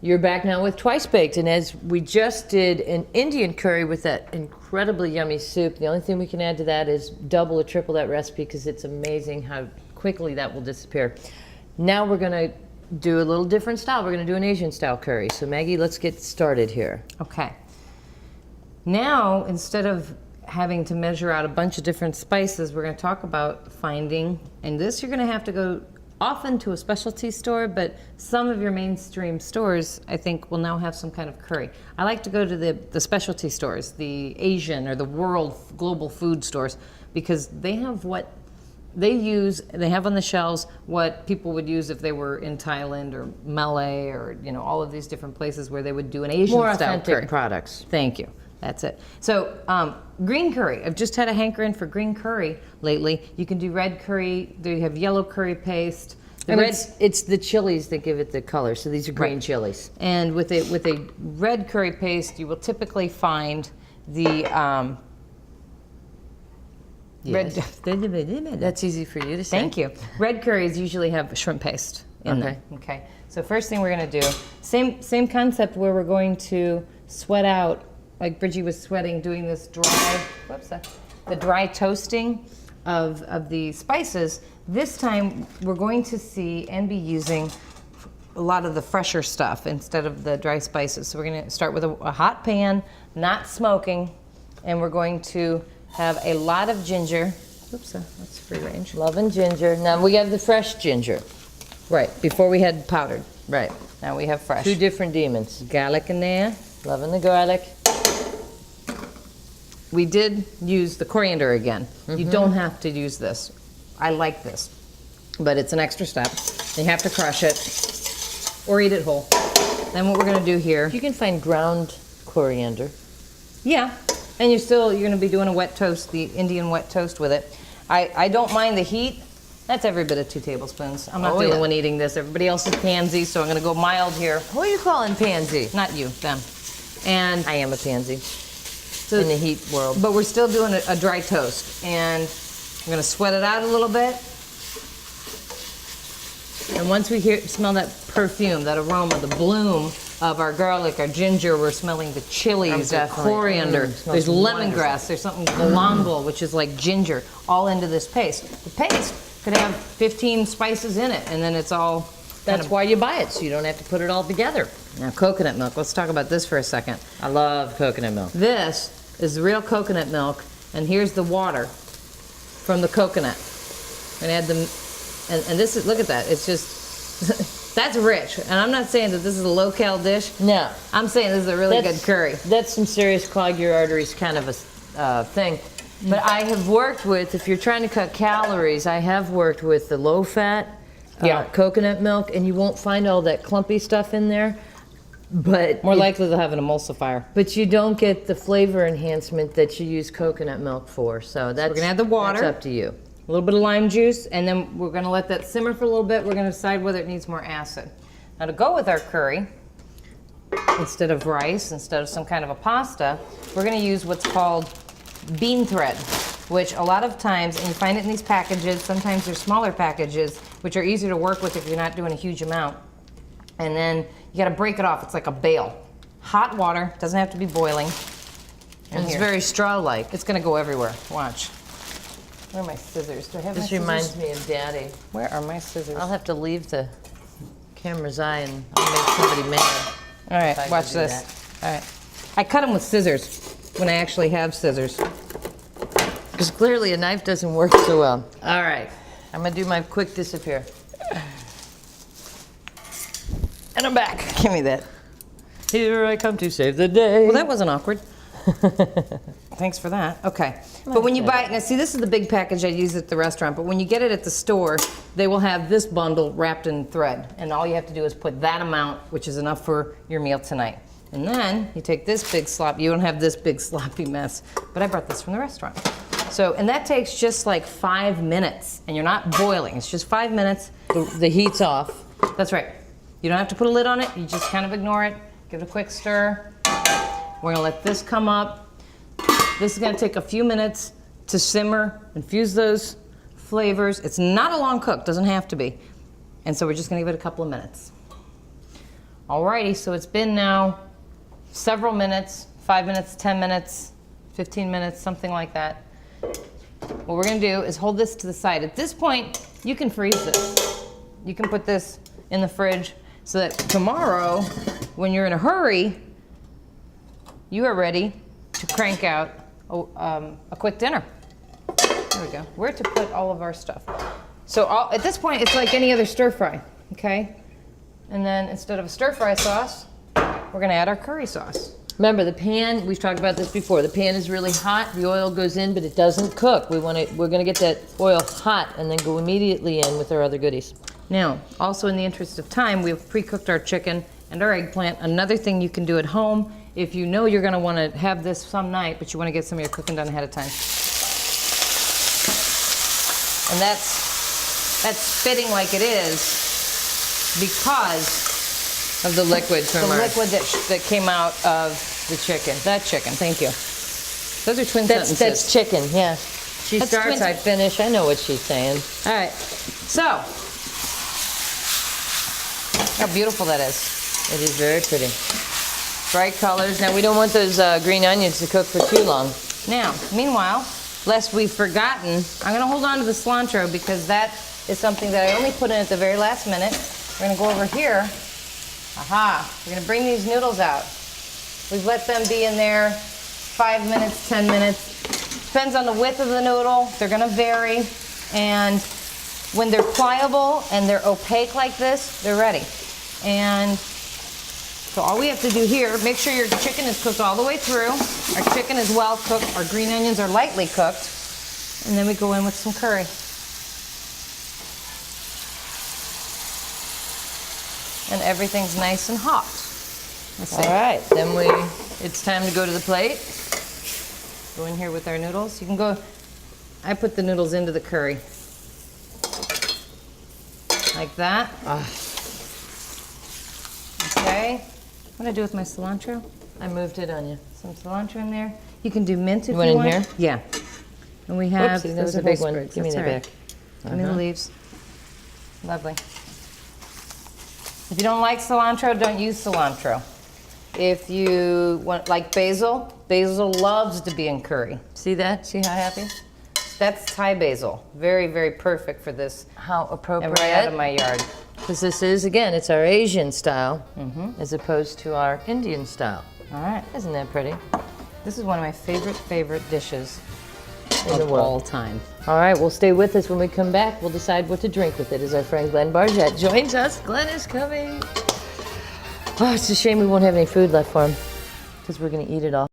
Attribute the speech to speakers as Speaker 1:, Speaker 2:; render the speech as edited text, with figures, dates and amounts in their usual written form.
Speaker 1: You're back now with Twice Baked, and as we just did an Indian curry with that incredibly yummy soup, the only thing we can add to that is double or triple that recipe because it's amazing how quickly that will disappear. Now we're gonna do a little different style. We're gonna do an Asian style curry. So Maggie, let's get started here.
Speaker 2: Okay. Now, instead of having to measure out a bunch of different spices, we're gonna talk about finding, and this you're gonna have to go often to a specialty store, but some of your mainstream stores, I think, will now have some kind of curry. I like to go to the specialty stores, the Asian or the world global food stores, because they have what they use, they have on the shelves what people would use if they were in Thailand or Malay or, you know, all of these different places where they would do an Asian
Speaker 1: More
Speaker 2: style
Speaker 1: authentic
Speaker 2: curry.
Speaker 1: products.
Speaker 2: Thank you. That's it. So green curry. I've just had a hankering for green curry lately. You can do red curry. They have yellow curry paste.
Speaker 1: And it's the chilies that give it the color. So these are green chilies.
Speaker 2: And with a red curry paste, you will typically find the red.
Speaker 1: That's easy for you to say.
Speaker 2: Thank you. Red curries usually have shrimp paste in them. Okay. So first thing we're going to do, same concept where we're going to sweat out, like Bridgie was sweating, doing this dry, the dry toasting of the spices. This time we're going to see and be using a lot of the fresher stuff instead of the dry spices. So we're going to start with a hot pan, not smoking, and we're going to have a lot of ginger. Oops, that's free range.
Speaker 1: Loving ginger. Now we have the fresh ginger.
Speaker 2: Right, before we had powdered.
Speaker 1: Right.
Speaker 2: Now we have fresh.
Speaker 1: Two different demons.
Speaker 2: Garlic in there.
Speaker 1: Loving the garlic.
Speaker 2: We did use the coriander again. You don't have to use this. I like this, but it's an extra step. You have to crush it or eat it whole. Then what we're gonna do here.
Speaker 1: You can find ground coriander.
Speaker 2: Yeah, and you're gonna be doing a wet toast, the Indian wet toast with it. I don't mind the heat. That's every bit of 2 tablespoons. I'm not the only one eating this. Everybody else is pansy, so I'm gonna go mild here.
Speaker 1: Who are you calling pansy?
Speaker 2: Not you, them. And
Speaker 1: I am a pansy
Speaker 2: so,
Speaker 1: in the heat world.
Speaker 2: But we're still doing a dry toast, and I'm gonna sweat it out a little bit. And once we smell that perfume, that aroma, the bloom of our garlic, our ginger, we're smelling the chilies, the coriander, there's lemongrass, there's something galangal, which is like ginger, all into this paste. The paste could have 15 spices in it, and then it's all...
Speaker 1: That's why you buy it, so you don't have to put it all together.
Speaker 2: Now, coconut milk. Let's talk about this for a second.
Speaker 1: I love coconut milk.
Speaker 2: This is real coconut milk, and here's the water from the coconut. And add them, and this is, look at that. It's just, that's rich. And I'm not saying that this is a low-cal dish.
Speaker 1: No.
Speaker 2: I'm saying this is a really good curry.
Speaker 1: That's some serious clog your arteries kind of a thing. But I have worked with, if you're trying to cut calories, I have worked with the low-fat coconut milk, and you won't find all that clumpy stuff in there. But
Speaker 2: more likely they'll have an emulsifier.
Speaker 1: But you don't get the flavor enhancement that you use coconut milk for. So that's,
Speaker 2: we're gonna add the water.
Speaker 1: That's up to you.
Speaker 2: A little bit of lime juice, and then we're gonna let that simmer for a little bit. We're gonna decide whether it needs more acid. Now to go with our curry, instead of rice, instead of some kind of a pasta, we're gonna use what's called bean thread, which a lot of times, and you find it in these packages, sometimes they're smaller packages, which are easier to work with if you're not doing a huge amount. And then you gotta break it off, it's like a bale. Hot water, doesn't have to be boiling.
Speaker 1: And it's very straw-like.
Speaker 2: It's gonna go everywhere, watch. Where are my scissors? Do I have my scissors?
Speaker 1: This reminds me of Daddy.
Speaker 2: Where are my scissors?
Speaker 1: I'll have to leave the camera's eye and I'll make somebody mad.
Speaker 2: All right, watch this. All right. I cut them with scissors when I actually have scissors.
Speaker 1: Because clearly a knife doesn't work so well. All right, I'm gonna do my quick disappear. And I'm back.
Speaker 2: Give me that.
Speaker 1: Here I come to save the day.
Speaker 2: Well, that wasn't awkward. Thanks for that. Okay. But when you buy it, now see, this is the big package I use at the restaurant, but when you get it at the store, they will have this bundle wrapped in thread. And all you have to do is put that amount, which is enough for your meal tonight. And then you take this big slop, you don't have this big sloppy mess, but I brought this from the restaurant. So, and that takes just like 5 minutes, and you're not boiling, it's just 5 minutes.
Speaker 1: The heat's off.
Speaker 2: That's right. You don't have to put a lid on it, you just kind of ignore it, give it a quick stir. We're gonna let this come up. This is gonna take a few minutes to simmer, infuse those flavors. It's not a long cook, doesn't have to be. And so we're just gonna give it a couple of minutes. Alrighty, so it's been now several minutes, 5 minutes, 10 minutes, 15 minutes, something like that. What we're gonna do is hold this to the side. At this point, you can freeze this. You can put this in the fridge so that tomorrow, when you're in a hurry, you are ready to crank out a quick dinner. There we go. Where to put all of our stuff. So at this point, it's like any other stir fry, okay? And then instead of a stir fry sauce, we're gonna add our curry sauce.
Speaker 1: Remember the pan, we've talked about this before, the pan is really hot, the oil goes in, but it doesn't cook. We're gonna get that oil hot and then go immediately in with our other goodies.
Speaker 2: Now, also in the interest of time, we've pre-cooked our chicken and our eggplant. Another thing you can do at home, if you know you're gonna wanna have this some night, but you wanna get some of your cooking done ahead of time. And that's spitting like it is because
Speaker 1: Of the liquid from
Speaker 2: the
Speaker 1: our...
Speaker 2: liquid that came out of the chicken. That chicken, thank you. Those are twin sentences.
Speaker 1: That's chicken, yeah. She
Speaker 2: That's
Speaker 1: starts,
Speaker 2: twin-
Speaker 1: I finish, I know what she's saying.
Speaker 2: All right, so, how beautiful that is.
Speaker 1: It is very pretty. Bright colors. Now we don't want those green onions to cook for too long.
Speaker 2: Now, meanwhile, lest we've forgotten, I'm gonna hold on to the cilantro because that is something that I only put in at the very last minute. We're gonna go over here. Aha, we're gonna bring these noodles out. We've let them be in there 5 minutes, 10 minutes. Depends on the width of the noodle. They're gonna vary. And when they're pliable and they're opaque like this, they're ready. And so all we have to do here, make sure your chicken is cooked all the way through. Our chicken is well cooked. Our green onions are lightly cooked. And then we go in with some curry. And everything's nice and hot. Let's see.
Speaker 1: All right, then it's time to go to the plate.
Speaker 2: Go in here with our noodles. You can go, I put the noodles into the curry. Like that. Okay. What do I do with my cilantro?
Speaker 1: I moved it on you.
Speaker 2: Some cilantro in there. You can do mint if you
Speaker 1: want
Speaker 2: want.
Speaker 1: in here?
Speaker 2: Yeah. And we have,
Speaker 1: Oopsie, that was a big one. Give me that back.
Speaker 2: Give me the leaves. Lovely. If you don't like cilantro, don't use cilantro. If you want, like basil, basil loves to be in curry.
Speaker 1: See that?
Speaker 2: See how happy? That's Thai basil. Very, very perfect for this.
Speaker 1: How
Speaker 2: And
Speaker 1: appropriate.
Speaker 2: right out of my yard.
Speaker 1: Because this is, again, it's our Asian style as opposed to our Indian style.
Speaker 2: All right.
Speaker 1: Isn't that pretty?
Speaker 2: This is one of my favorite dishes
Speaker 1: In the
Speaker 2: of
Speaker 1: world.
Speaker 2: all time.
Speaker 1: All right, well, stay with us. When we come back, we'll decide what to drink with it as our friend Glenn Bargett joins us. Glenn is coming. Oh, it's a shame we won't have any food left for him because we're going to eat it all.